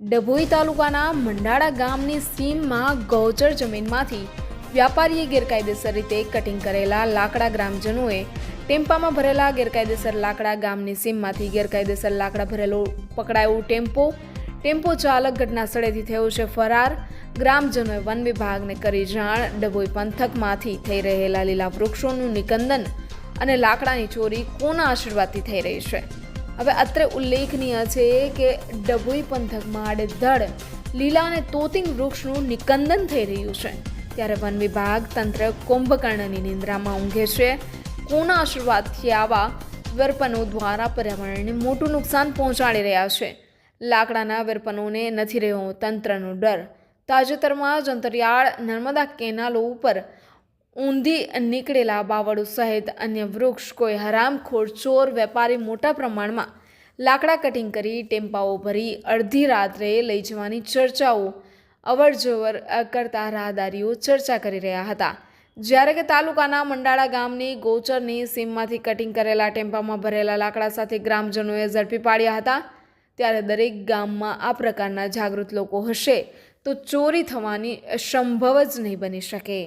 ડભોઈ તાલુકાના મંડાળા ગામની સીમમાં ગૌચર જમીનમાંથી વ્યાપારીએ ગેરકાયદેસર રીતે કટિંગ કરેલા લાકડા ગ્રામજનોએ ટેમ્પામાં ભરેલા ગેરકાયદેસર લાકડા ગામની સીમમાંથી ગેરકાયદેસર લાકડા ભરેલો પકડાયો ટેમ્પો ચાલક ઘટના સ્થળેથી થયો છે ફરાર। ગ્રામજનોએ વન વિભાગને કરી જાણ। ડભોઈ પંથકમાંથી થઈ રહેલા લીલા વૃક્ષોનું નિકંદન અને લાકડાની ચોરી કોના આશીર્વાદથી થઈ રહી છે? હવે અત્રે ઉલ્લેખનીય છે કે ડભોઈ પંથકમાં આડેધડ લીલા અને તોતિંગ વૃક્ષનું નિકંદન થઈ રહ્યું છે, ત્યારે વન વિભાગ તંત્ર કુંભકર્ણની નિંદ્રામાં ઊંઘે છે। કોના આશીર્વાદથી આવા વેરપનો દ્વારા પર્યાવરણને મોટું નુકસાન પહોંચાડી રહ્યા છે? લાકડાના વેરપનોને નથી રહ્યો તંત્રનો ડર। તાજેતરમાં જ અંતરિયાળ નર્મદા કેનાલો ઉપર ઊંધી નીકળેલા બાવળો સહિત અન્ય વૃક્ષ કોઈ હરામખોર ચોર વેપારી મોટા પ્રમાણમાં લાકડા કટિંગ કરી ટેમ્પાઓ ભરી અડધી રાત્રે લઈ જવાની ચર્ચાઓ અવરજવર કરતા રાહદારીઓ ચર્ચા કરી રહ્યા હતા। જ્યારે કે તાલુકાના મંડાળા ગામની ગૌચરની સીમમાંથી કટિંગ કરેલા ટેમ્પામાં ભરેલા લાકડા સાથે ગ્રામજનોએ ઝડપી પાડ્યા હતા। ત્યારે દરેક ગામમાં આ પ્રકારના જાગૃત લોકો હશે તો ચોરી થવાની સંભવ જ નહીં બની શકે।